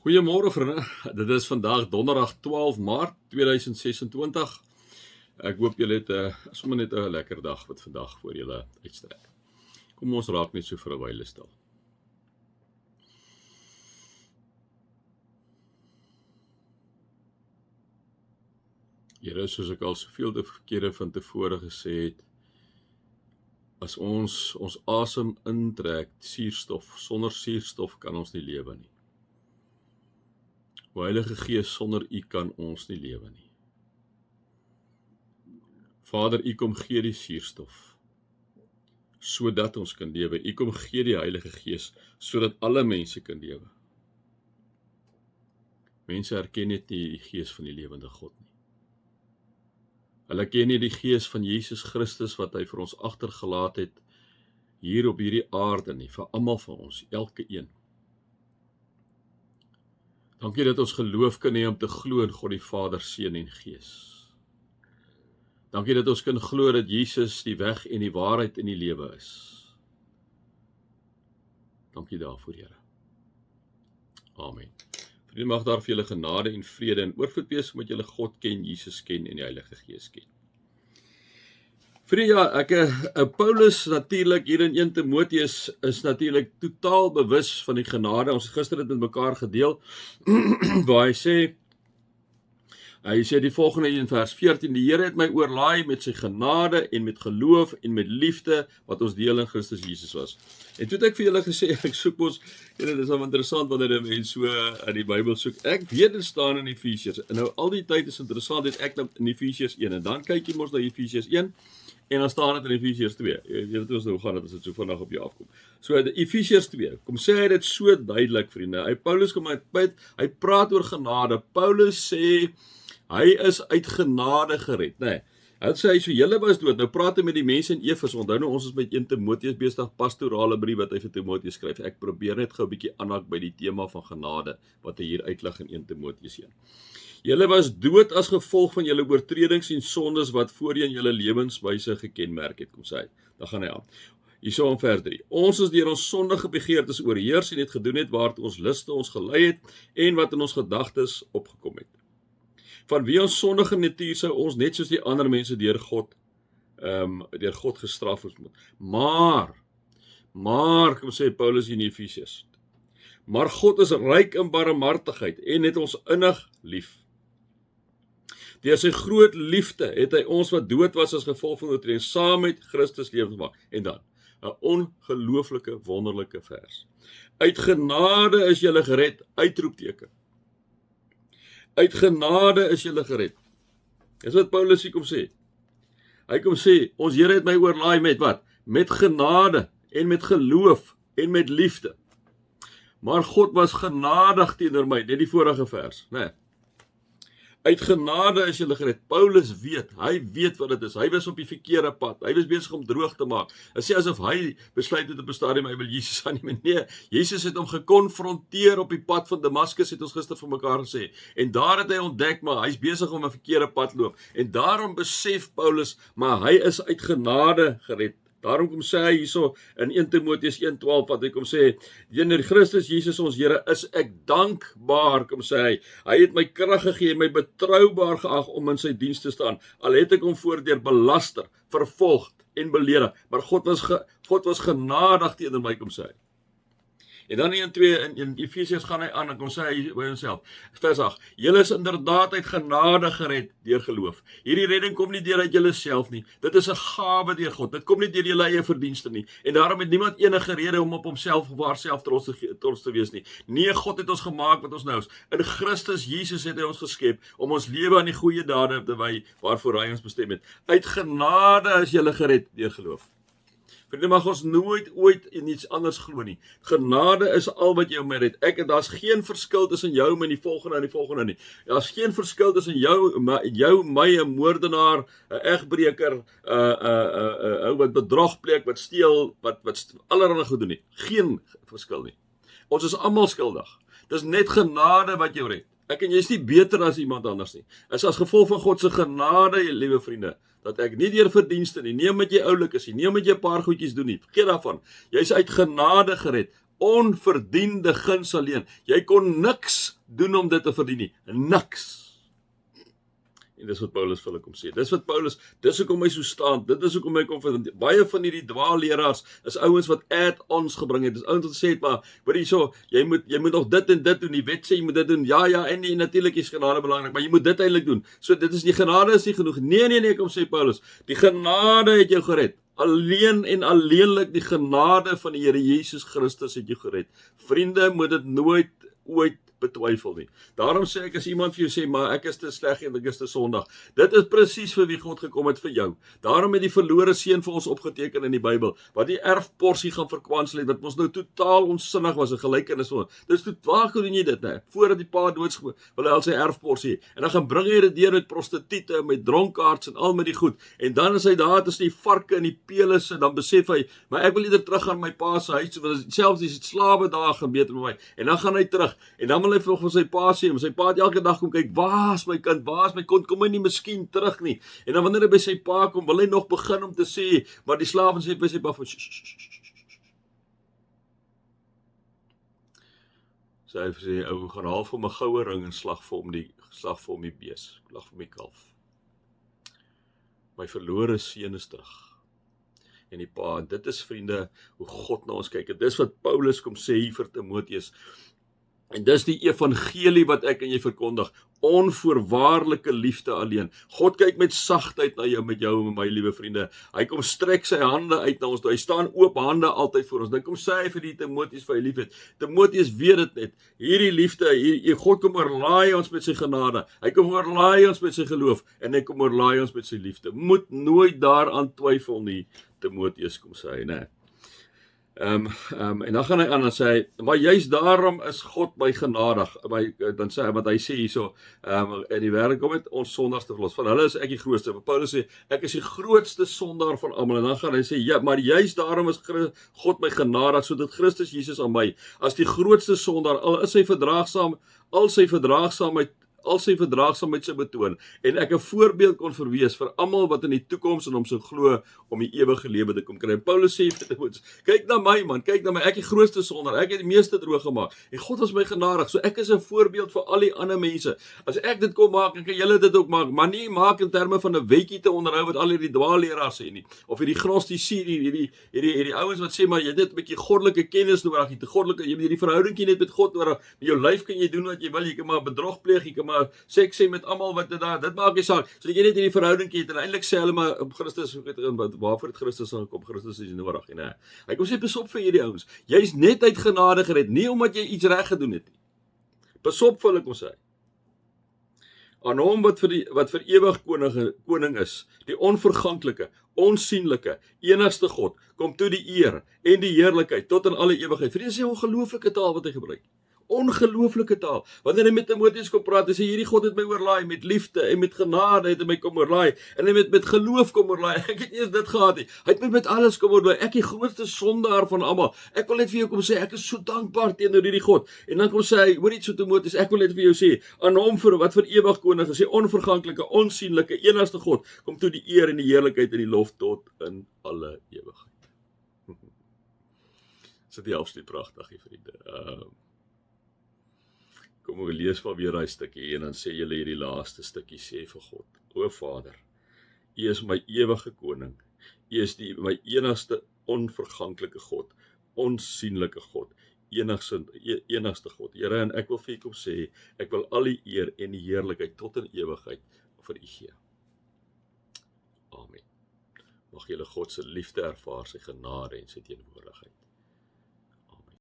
Goeiemôre vriende, dit is vandag donderdag 12 Maart 2026. Ek hoop julle het sommer net 'n lekker dag wat vandag voor julle uitstrek. Kom ons raak net so vir 'n wyle stil. Here, soos ek al soveel kere van tevore gesê het, as ons asem intrek, suurstof, sonder suurstof kan ons nie lewe nie. O Heilige Gees, sonder U kan ons nie lewe nie. Vader, U kom gee die suurstof, sodat ons kan lewe. U kom gee die Heilige Gees, sodat alle mense kan lewe. Mense herken net nie die Gees van die lewende God nie. Hulle ken nie die Gees van Jesus Christus wat hy vir ons agtergelaat het, hier op hierdie aarde nie, vir almal van ons, elke een. Dankie dat ons geloof kan hê om te glo in God die Vader, Seun en Gees. Dankie dat ons kan glo dat Jesus die weg en die waarheid en die lewe is. Dankie daarvoor, Here. Amen. Vriende, mag daar vir julle genade en vrede en oorvloed wees, omdat julle God ken, Jesus ken en die Heilige Gees ken. Vriende, ja, Paulus natuurlik hier in 1 Timoteus is natuurlik totaal bewus van die genade. Ons het gister dit met mekaar gedeel, waar hy sê die volgende in vers 14, die Here het my oorlaai met sy genade en met geloof en met liefde wat ons deel in Christus Jesus was. En toe het ek vir julle gesê, ek soek ons, dit is wel interessant wanneer mense so in die Bybel soek. Ek weet dit staan in Efesiërs, en nou al die tyd is interessant, het ek in Efesiërs 1, en dan kyk jy mos na Efesiërs 1, en dan staan dit in Efesiërs 2. Jy weet ons nou gaan, dat as dit so vandag op jou afkom. So die Efesiërs 2, kom sê hy dit so duidelik, vriende. Paulus kom uit, hy praat oor genade. Paulus sê, hy is uit genade gered, nee. Hy sê, so julle was dood, nou praat hy met die mense in Efes, onthou nou ons is met 1 Timoteus besig, pastorale brief wat hy vir Timoteus skryf. Ek probeer net gou 'n bietjie aanhaak by die tema van genade, wat hy hier uitlig in 1 Timoteus 1. Julle was dood as gevolg van julle oortredings en sondes wat voorheen julle lewenswyse gekenmerk het, kom sê hy. Dan gaan hy aan. Hierso in vers 3. Ons is deur ons sondige begeertes oorheers en het gedoen het waartoe ons luste ons gelei het en wat in ons gedagtes opgekom het. Van wie ons sondige natuur sou ons net soos die ander mense deur God gestraf ons moet. Maar, kom sê Paulus in Efesiërs, maar God is ryk in barmhartigheid en het ons innig lief. Deur sy groot liefde het hy ons wat dood was as gevolg van oortreding saam met Christus lewend gemaak. En dan, 'n ongelooflike wonderlike vers. Uit genade is julle gered, uitroepteken. Uit genade is julle gered. Dis wat Paulus hier kom sê. Hy kom sê, ons Here het my oorlaai met wat? Met genade en met geloof en met liefde. Maar God was genadig teenoor my, net die vorige vers, né? Uit genade is julle gered. Paulus weet, hy weet wat dit is. Hy was op die verkeerde pad. Hy was besig om droog te maak. Hy sê asof hy besluit het op 'n stadium hy wil Jesus aanneem. Nee, Jesus het hom gekonfronteer op die pad van Damaskus, het ons gister vir mekaar gesê. En daar het hy ontdek, maar hy's besig om 'n verkeerde pad loop. En daarom besef Paulus, maar hy is uit genade gered. Daarom kom sê hy hierso in 1 Timoteus 1:12, wat hy kom sê, deur Christus Jesus ons Here is ek dankbaar, kom sê hy. Hy het my krag gegee en my betroubaar geag om in sy diens te staan. Al het ek hom voordeur belaster, vervolg en beledig, maar God was genadig teenoor my, kom sê hy. En dan in Efesiërs gaan hy aan en kom sê hy by homself, vers 8, julle is inderdaad uit genade gered deur geloof. Hierdie redding kom nie deur uit julle self nie, dit is 'n gawe deur God, dit kom nie deur julle eie verdienste nie, en daarom het niemand enige rede om op homself of haarself trots te wees nie. Nee, God het ons gemaak wat ons nou is. In Christus Jesus het hy ons geskep, om ons lewe aan die goeie dade te wy, waarvoor hy ons bestem het. Uit genade is julle gered deur geloof. Vriende, mag ons nooit ooit in iets anders glo nie. Genade is al wat jou red. Daar's geen verskil tussen jou en die volgende nie. Daar's geen verskil tussen jou, my, 'n moordenaar, 'n egbreker, 'n ou wat bedrog pleeg, wat steel, wat allerlei goed doen nie. Geen verskil nie. Ons is almal skuldig. Dis net genade wat jou red. Ek en jy is nie beter as iemand anders nie. Is as gevolg van God se genade, liewe vriende, dat ek nie deur verdienste nie omdat jy oulik is nie omdat jy 'n paar goedjies doen nie. Vergeet daarvan. Jy's uit genade gered, onverdiende guns alleen. Jy kon niks doen om dit te verdien nie. Niks. En dis wat Paulus vir hulle kom sê. Dis hoekom hy so staan. Dit is hoekom hy kom vir baie van hierdie dwaalleraars is ouens wat add-ons gebring het. Dis ouens wat gesê het maar hoor hierso, jy moet nog dit en dit doen. Die wet sê jy moet dit doen. Ja en nee, natuurlik is genade belangrik, maar jy moet dit eintlik doen. So dit is die genade is nie genoeg. Nee, kom sê Paulus. Die genade het jou gered. Alleen en alleenlik die genade van die Here Jesus Christus het jou gered. Vriende, moet dit nooit ooit betwyfel nie. Daarom sê ek as iemand vir jou sê, maar ek is te sleg en ek is te sondig. Dit is presies vir wie God gekom het vir jou. Daarom het die verlore seun vir ons opgeteken in die Bybel, wat die erfporsie gaan verkwansel het, wat ons nou totaal onsinnig was, 'n gelykenis van. Dis waar doen jy dit nou? Voordat die pa doods wil hy al sy erfporsie, en dan gaan bring hy dit deur met prostituie, met dronkaards en al met die goed. En dan is hy daar tussen die varke en die pele sit, dan besef hy, maar ek wil eerder terug gaan my pa se huis, want selfs die slawe daar gaan beter met my. En dan gaan hy terug en dan wil hy vir sy pa sê, maar sy pa het elke dag kom kyk, waar is my kind, kom hy nie miskien terug nie. En dan wanneer hy by sy pa kom, wil hy nog begin om te sê, maar die slaaf sê by sy pa van so hy sê, ou gaan haal vir my goue ring en slag vir hom die bees, slag vir my kalf. My verlore seun is terug. En die pa, dit is vriende, hoe God na ons kyk. En dis wat Paulus kom sê hier vir Timoteus. En dis die evangelie wat ek en jy verkondig, onvoorwaardelike liefde alleen. God kyk met sagtheid na jou, met jou en my liewe vriende. Hy kom strek sy hande uit na ons, hy staan oop hande altyd vir ons. Dan kom sê hy vir die Timoteus vir hy liefhet. Timoteus weet dit net, hierdie liefde, God kom oorlaai ons met sy genade, hy kom oorlaai ons met sy geloof, en hy kom oorlaai ons met sy liefde. Moet nooit daaraan twyfel nie, Timoteus kom sê hy, né? En dan gaan hy aan en sê, maar juist daarom is God my genadig. Dan sê hy, wat hy sê hierso, in die wêreld kom het ons sondaars te verlos. Van hulle is ek die grootste. Maar Paulus sê, ek is die grootste sondaar van almal. En dan gaan hy sê, ja, maar juist daarom is God my genadig, sodat Christus Jesus aan my, as die grootste sondaar, al is hy verdraagsaam, al sy verdraagsaamheid sy betoon, en ek 'n voorbeeld kon verwees vir almal wat in die toekoms in hom sou glo om die ewige lewe te kom kry. En Paulus sê, kyk na my man, kyk na my, ek die grootste sondaar, ek het die meeste droog gemaak, en God was my genadig, so ek is 'n voorbeeld vir al die ander mense. As ek dit kom maak, dan kan julle dit ook maak, maar nie maak in terme van 'n wetjie te onderhou wat al hierdie dwaalleraars sê nie, of hierdie gnostici, hierdie ouens wat sê, maar jy het net 'n bietjie goddelike kennis nodig, jy het hierdie verhoudingkie net met God nodig, met jou lyf kan jy doen wat jy wil, jy kan maar bedrog pleeg, jy kan maar seks hê met almal wat dit maak nie saak, so dat jy net hierdie verhoudingkie het, en eintlik sê hulle maar, Christus, waarvoor het Christus aangekom, Christus is nodig, en hy kom sê, pas op vir hierdie ouens, jy is net uit genade gered, nie omdat jy iets reg gedoen het nie, pas op vir hulle, kom sê, aan hom wat vir ewig koning is, die onverganklike, onsienlike, enigste God, kom toe die eer en die heerlikheid tot in alle ewigheid. Vriende, sê ongelooflike taal wat hy gebruik. Ongelooflike taal. Wanneer hy met Timoteus kom praat, hy sê hierdie God het my oorlaai met liefde en met genade het hy my kom oorlaai en hy met geloof kom oorlaai. Ek het eers dit gehad nie. Hy het met alles kom oorlaai. Ek die grootste sondaar van almal. Ek wil net vir jou kom sê ek is so dankbaar teenoor hierdie God. En dan kom sê hy, hoor iets so Timoteus, ek wil net vir jou sê, aan hom wat vir ewig koning is, die onverganklike, onsienlike, enigste God, kom toe die eer en die heerlikheid en die lof tot in alle ewigheid. Is dit die afsluit pragtig, vriende. Kom ek lees maar weer daai stukkie en dan sê julle hierdie laaste stukkie, sê vir God, o Vader, U is my ewige koning, U is my enigste onverganklike God, onsienlike God, enigste God. Here, en ek wil vir U kom sê, ek wil al die eer en die heerlikheid tot in ewigheid vir U gee. Amen. Mag julle God se liefde ervaar, sy genade en sy teenwoordigheid.